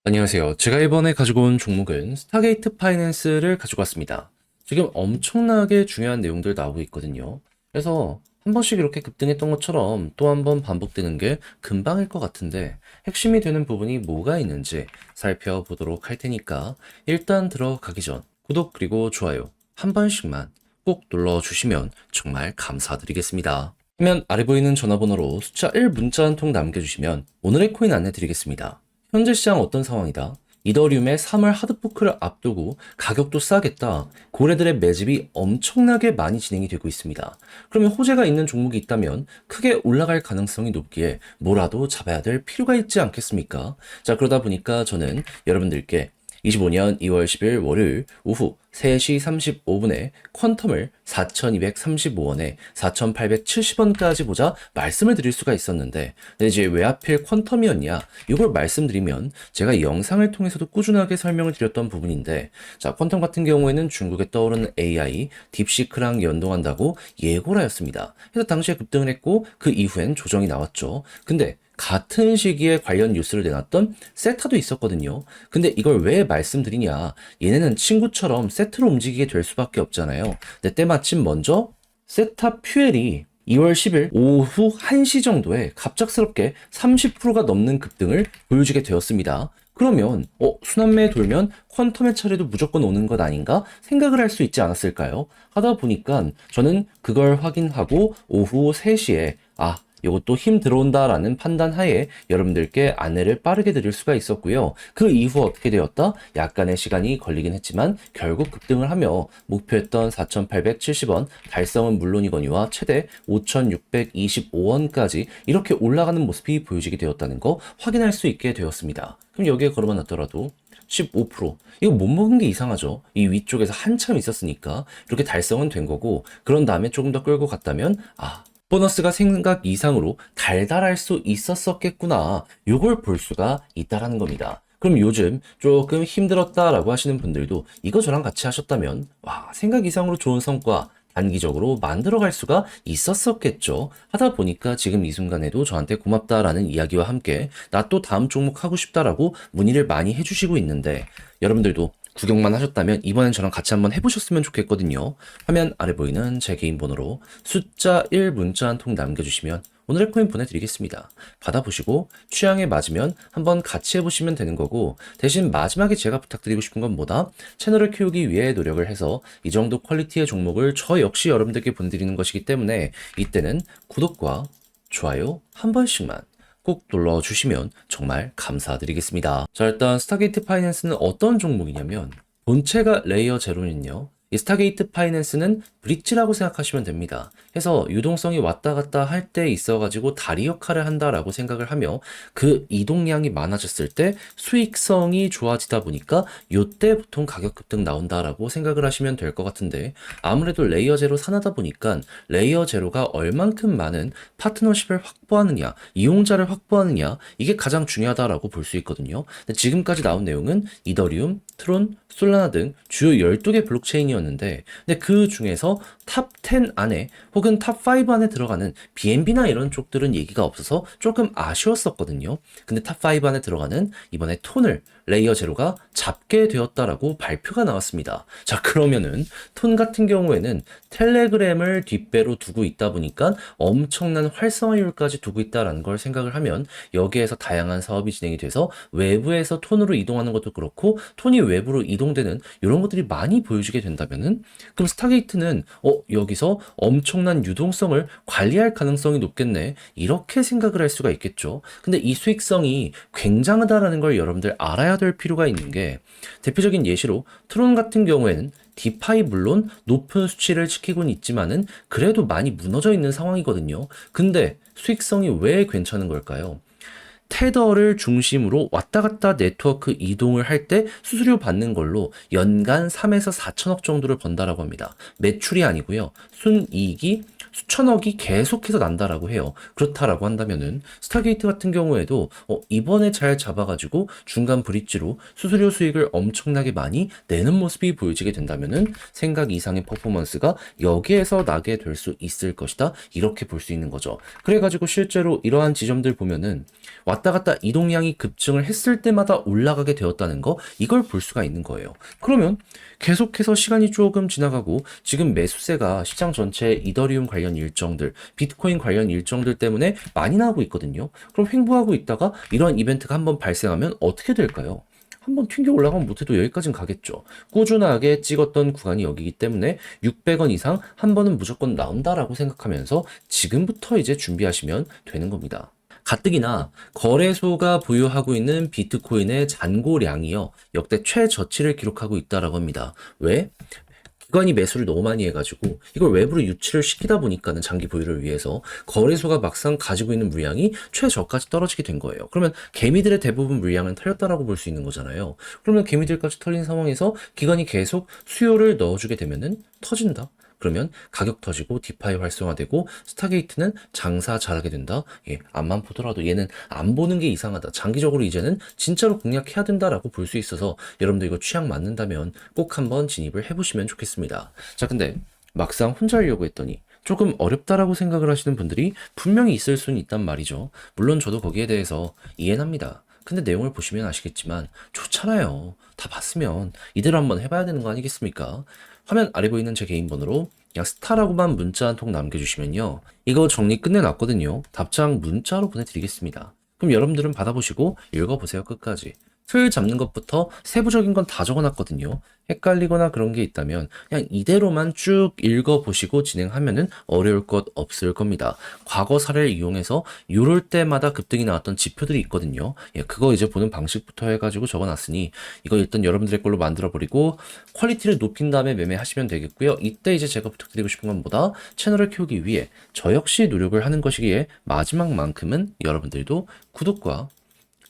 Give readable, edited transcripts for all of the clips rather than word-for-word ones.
안녕하세요. 제가 이번에 가지고 온 종목은 스타게이트 파이낸스를 가지고 왔습니다. 지금 엄청나게 중요한 내용들 나오고 있거든요. 그래서 한 번씩 이렇게 급등했던 것처럼 또 한 번 반복되는 게 금방일 것 같은데 핵심이 되는 부분이 뭐가 있는지 살펴보도록 할 테니까 일단 들어가기 전 구독 그리고 좋아요 한 번씩만 꼭 눌러주시면 정말 감사드리겠습니다. 화면 아래 보이는 전화번호로 숫자 1 문자 한 통 남겨주시면 오늘의 코인 안내 드리겠습니다. 현재 시장 어떤 상황이다? 이더리움의 3월 하드포크를 앞두고 가격도 싸겠다. 고래들의 매집이 엄청나게 많이 진행이 되고 있습니다. 그러면 호재가 있는 종목이 있다면 크게 올라갈 가능성이 높기에 뭐라도 잡아야 될 필요가 있지 않겠습니까? 자, 그러다 보니까 저는 여러분들께 25년 2월 10일 월요일 오후 3시 35분에 퀀텀을 4,235원에 4,870원까지 보자 말씀을 드릴 수가 있었는데, 근데 이제 왜 하필 퀀텀이었냐? 이걸 말씀드리면 제가 영상을 통해서도 꾸준하게 설명을 드렸던 부분인데, 자, 퀀텀 같은 경우에는 중국에 떠오르는 AI, 딥시크랑 연동한다고 예고를 하였습니다. 그래서 당시에 급등을 했고 그 이후엔 조정이 나왔죠. 근데 같은 시기에 관련 뉴스를 내놨던 세타도 있었거든요. 근데 이걸 왜 말씀드리냐? 얘네는 친구처럼 세트로 움직이게 될 수밖에 없잖아요. 근데 때마침 먼저 세타 퓨엘이 2월 10일 오후 1시 정도에 갑작스럽게 30%가 넘는 급등을 보여주게 되었습니다. 그러면 순환매 돌면 퀀텀의 차례도 무조건 오는 것 아닌가 생각을 할 수 있지 않았을까요? 하다 보니까 저는 그걸 확인하고 오후 3시에 이것도 힘 들어온다라는 판단 하에 여러분들께 안내를 빠르게 드릴 수가 있었고요. 그 이후 어떻게 되었다? 약간의 시간이 걸리긴 했지만 결국 급등을 하며 목표했던 4,870원 달성은 물론이거니와 최대 5,625원까지 이렇게 올라가는 모습이 보여지게 되었다는 거 확인할 수 있게 되었습니다. 그럼 여기에 걸어만 놨더라도 15% 이거 못 먹은 게 이상하죠. 이 위쪽에서 한참 있었으니까 이렇게 달성은 된 거고, 그런 다음에 조금 더 끌고 갔다면 보너스가 생각 이상으로 달달할 수 있었었겠구나. 요걸 볼 수가 있다라는 겁니다. 그럼 요즘 조금 힘들었다라고 하시는 분들도 이거 저랑 같이 하셨다면 생각 이상으로 좋은 성과 단기적으로 만들어갈 수가 있었었겠죠. 하다 보니까 지금 이 순간에도 저한테 고맙다라는 이야기와 함께 나 또 다음 종목 하고 싶다라고 문의를 많이 해주시고 있는데, 여러분들도 구경만 하셨다면 이번엔 저랑 같이 한번 해보셨으면 좋겠거든요. 화면 아래 보이는 제 개인 번호로 숫자 1 문자 한 통 남겨주시면 오늘의 코인 보내드리겠습니다. 받아보시고 취향에 맞으면 한번 같이 해보시면 되는 거고, 대신 마지막에 제가 부탁드리고 싶은 건 뭐다? 채널을 키우기 위해 노력을 해서 이 정도 퀄리티의 종목을 저 역시 여러분들께 보내드리는 것이기 때문에 이때는 구독과 좋아요 한 번씩만 꼭 눌러주시면 정말 감사드리겠습니다. 자, 일단 스타게이트 파이낸스는 어떤 종목이냐면, 본체가 레이어 제로는요, 이 스타게이트 파이낸스는 브릿지라고 생각하시면 됩니다. 해서 유동성이 왔다 갔다 할 때 있어가지고 다리 역할을 한다라고 생각을 하며, 그 이동량이 많아졌을 때 수익성이 좋아지다 보니까 요때 보통 가격 급등 나온다라고 생각을 하시면 될 것 같은데, 아무래도 레이어 제로 산하다 보니까 레이어 제로가 얼만큼 많은 파트너십을 확보하느냐, 이용자를 확보하느냐, 이게 가장 중요하다라고 볼 수 있거든요. 근데 지금까지 나온 내용은 이더리움, 트론, 솔라나 등 주요 12개 블록체인이었는데, 근데 그 중에서 탑 10 안에 혹은 탑 5 안에 들어가는 BNB나 이런 쪽들은 얘기가 없어서 조금 아쉬웠었거든요. 근데 탑 5 안에 들어가는 이번에 톤을 레이어 제로가 잡게 되었다라고 발표가 나왔습니다. 자, 그러면은 톤 같은 경우에는 텔레그램을 뒷배로 두고 있다 보니까 엄청난 활성화율까지 두고 있다라는 걸 생각을 하면, 여기에서 다양한 사업이 진행이 돼서 외부에서 톤으로 이동하는 것도 그렇고 톤이 외부로 이동되는 이런 것들이 많이 보여지게 된다면은, 그럼 스타게이트는 여기서 엄청난 유동성을 관리할 가능성이 높겠네, 이렇게 생각을 할 수가 있겠죠. 근데 이 수익성이 굉장하다라는 걸 여러분들 알아야 될 필요가 있는 게, 대표적인 예시로 트론 같은 경우에는 디파이 물론 높은 수치를 지키고는 있지만은 그래도 많이 무너져 있는 상황이거든요. 근데 수익성이 왜 괜찮은 걸까요? 테더를 중심으로 왔다 갔다 네트워크 이동을 할 때 수수료 받는 걸로 연간 3에서 4천억 정도를 번다라고 합니다. 매출이 아니고요. 순이익이 수천억이 계속해서 난다라고 해요. 그렇다라고 한다면은 스타게이트 같은 경우에도 이번에 잘 잡아가지고 중간 브릿지로 수수료 수익을 엄청나게 많이 내는 모습이 보여지게 된다면은 생각 이상의 퍼포먼스가 여기에서 나게 될 수 있을 것이다, 이렇게 볼 수 있는 거죠. 그래가지고 실제로 이러한 지점들 보면은 왔다 갔다 이동량이 급증을 했을 때마다 올라가게 되었다는 거, 이걸 볼 수가 있는 거예요. 그러면 계속해서 시간이 조금 지나가고 지금 매수세가 시장 전체 이더리움 관련 일정들, 비트코인 관련 일정들 때문에 많이 나오고 있거든요. 그럼 횡보하고 있다가 이런 이벤트가 한번 발생하면 어떻게 될까요? 한번 튕겨 올라가면 못해도 여기까지는 가겠죠. 꾸준하게 찍었던 구간이 여기기 때문에 600원 이상 한 번은 무조건 나온다라고 생각하면서 지금부터 이제 준비하시면 되는 겁니다. 가뜩이나 거래소가 보유하고 있는 비트코인의 잔고량이요, 역대 최저치를 기록하고 있다라고 합니다. 왜? 기관이 매수를 너무 많이 해가지고 이걸 외부로 유치를 시키다 보니까는 장기 보유를 위해서 거래소가 막상 가지고 있는 물량이 최저까지 떨어지게 된 거예요. 그러면 개미들의 대부분 물량은 털렸다라고 볼 수 있는 거잖아요. 그러면 개미들까지 털린 상황에서 기관이 계속 수요를 넣어주게 되면은 터진다. 그러면 가격 터지고 디파이 활성화되고 스타게이트는 장사 잘하게 된다. 예, 앞만 보더라도 얘는 안 보는 게 이상하다. 장기적으로 이제는 진짜로 공략해야 된다라고 볼 수 있어서 여러분들 이거 취향 맞는다면 꼭 한번 진입을 해보시면 좋겠습니다. 자, 근데 막상 혼자 하려고 했더니 조금 어렵다라고 생각을 하시는 분들이 분명히 있을 수는 있단 말이죠. 물론 저도 거기에 대해서 이해는 합니다. 근데 내용을 보시면 아시겠지만 좋잖아요. 다 봤으면 이대로 한번 해봐야 되는 거 아니겠습니까? 화면 아래 보이는 제 개인 번호로 그냥 스타라고만 문자 한 통 남겨주시면요, 이거 정리 끝내놨거든요. 답장 문자로 보내드리겠습니다. 그럼 여러분들은 받아보시고 읽어보세요. 끝까지. 틀 잡는 것부터 세부적인 건 다 적어놨거든요. 헷갈리거나 그런 게 있다면 그냥 이대로만 쭉 읽어보시고 진행하면은 어려울 것 없을 겁니다. 과거 사례를 이용해서 요럴 때마다 급등이 나왔던 지표들이 있거든요. 예, 그거 이제 보는 방식부터 해가지고 적어놨으니 이거 일단 여러분들의 걸로 만들어버리고 퀄리티를 높인 다음에 매매하시면 되겠고요. 이때 이제 제가 부탁드리고 싶은 건 뭐다? 채널을 키우기 위해 저 역시 노력을 하는 것이기에 마지막만큼은 여러분들도 구독과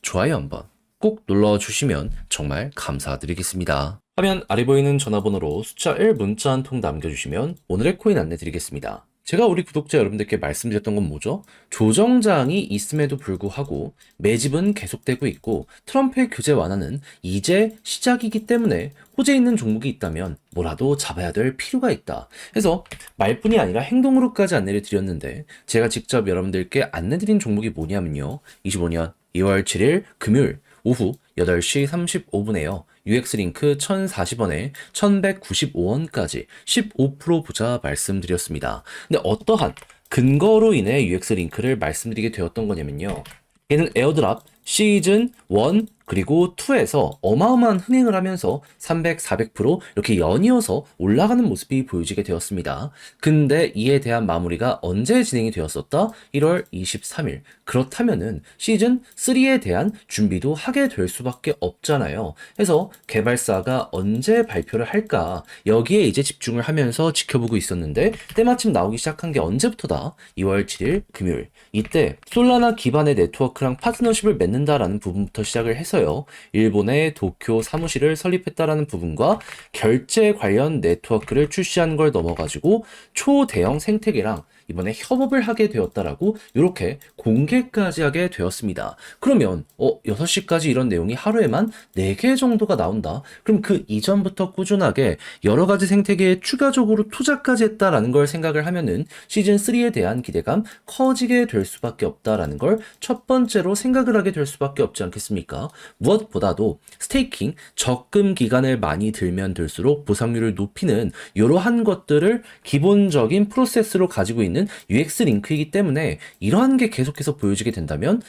좋아요 한번 꼭 눌러주시면 정말 감사드리겠습니다. 화면 아래 보이는 전화번호로 숫자 1 문자 한 통 남겨주시면 오늘의 코인 안내 드리겠습니다. 제가 우리 구독자 여러분들께 말씀드렸던 건 뭐죠? 조정장이 있음에도 불구하고 매집은 계속되고 있고 트럼프의 규제 완화는 이제 시작이기 때문에 호재 있는 종목이 있다면 뭐라도 잡아야 될 필요가 있다. 그래서 말뿐이 아니라 행동으로까지 안내를 드렸는데 제가 직접 여러분들께 안내드린 종목이 뭐냐면요, 25년 2월 7일 금요일 오후 8시 35분에요. UX링크 1040원에 1195원까지 15% 보자 말씀드렸습니다. 근데 어떠한 근거로 인해 UX링크를 말씀드리게 되었던 거냐면요, 얘는 에어드랍 시즌 1 그리고 2에서 어마어마한 흥행을 하면서 300, 400% 이렇게 연이어서 올라가는 모습이 보여지게 되었습니다. 근데 이에 대한 마무리가 언제 진행이 되었었다? 1월 23일. 그렇다면은 시즌 3에 대한 준비도 하게 될 수밖에 없잖아요. 그래서 개발사가 언제 발표를 할까? 여기에 이제 집중을 하면서 지켜보고 있었는데 때마침 나오기 시작한 게 언제부터다? 2월 7일 금요일. 이때 솔라나 기반의 네트워크랑 파트너십을 맺는다라는 부분부터 시작을 해서 일본의 도쿄 사무실을 설립했다라는 부분과 결제 관련 네트워크를 출시한 걸 넘어가지고 초대형 생태계랑 이번에 협업을 하게 되었다라고 이렇게 공개까지 하게 되었습니다. 그러면 6시까지 이런 내용이 하루에만 4개 정도가 나온다. 그럼 그 이전부터 꾸준하게 여러 가지 생태계에 추가적으로 투자까지 했다라는 걸 생각을 하면은 시즌 3에 대한 기대감 커지게 될 수밖에 없다라는 걸 첫 번째로 생각을 하게 될 수밖에 없지 않겠습니까? 무엇보다도 스테이킹, 적금 기간을 많이 들면 들수록 보상률을 높이는 이러한 것들을 기본적인 프로세스로 가지고 있는 UX링크이기 때문에 이러한 게 계속해서 보여지게 된다면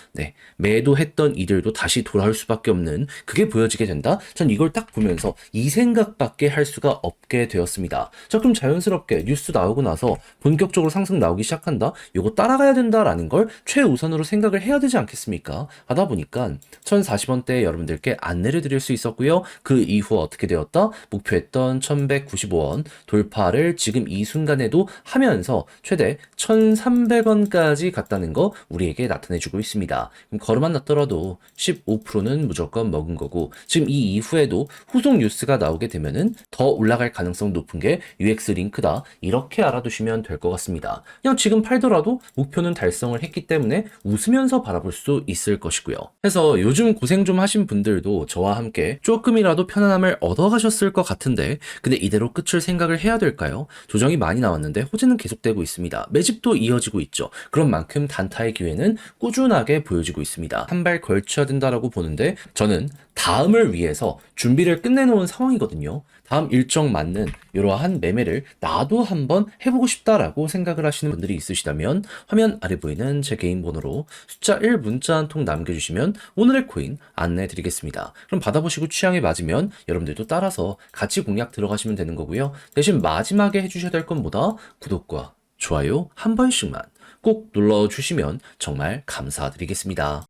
매도했던 이들도 다시 돌아올 수밖에 없는, 그게 보여지게 된다. 전 이걸 딱 보면서 이 생각밖에 할 수가 없게 되었습니다. 자, 그럼 자연스럽게 뉴스 나오고 나서 본격적으로 상승 나오기 시작한다? 이거 따라가야 된다라는 걸 최우선으로 생각을 해야 되지 않겠습니까? 하다 보니까 1040원대에 여러분들께 안내를 드릴 수 있었고요. 그 이후 어떻게 되었다? 목표했던 1195원 돌파를 지금 이 순간에도 하면서 최대 1300원까지 갔다는 거 우리에게 나타내주고 있습니다. 그럼 걸음만 났더라도 15%는 무조건 먹은 거고, 지금 이 이후에도 후속 뉴스가 나오게 되면은 더 올라갈 가능성 높은 게 UX링크다, 이렇게 알아두시면 될 것 같습니다. 그냥 지금 팔더라도 목표는 달성을 했기 때문에 웃으면서 바라볼 수 있을 것이고요. 그래서 요즘 고생 좀 하신 분들도 저와 함께 조금이라도 편안함을 얻어가셨을 것 같은데, 근데 이대로 끝을 생각을 해야 될까요? 조정이 많이 나왔는데 호재는 계속되고 있습니다. 매집도 이어지고 있죠. 그런 만큼 단타의 기회는 꾸준하게 보여지고 있습니다. 한 발 걸쳐야 된다라고 보는데 저는 다음을 위해서 준비를 끝내놓은 상황이거든요. 다음 일정 맞는 이러한 매매를 나도 한번 해보고 싶다라고 생각을 하시는 분들이 있으시다면 화면 아래 보이는 제 개인 번호로 숫자 1 문자 한 통 남겨주시면 오늘의 코인 안내해 드리겠습니다. 그럼 받아보시고 취향에 맞으면 여러분들도 따라서 같이 공략 들어가시면 되는 거고요. 대신 마지막에 해주셔야 될 건 뭐다? 구독과 좋아요 한 번씩만 꼭 눌러주시면 정말 감사드리겠습니다.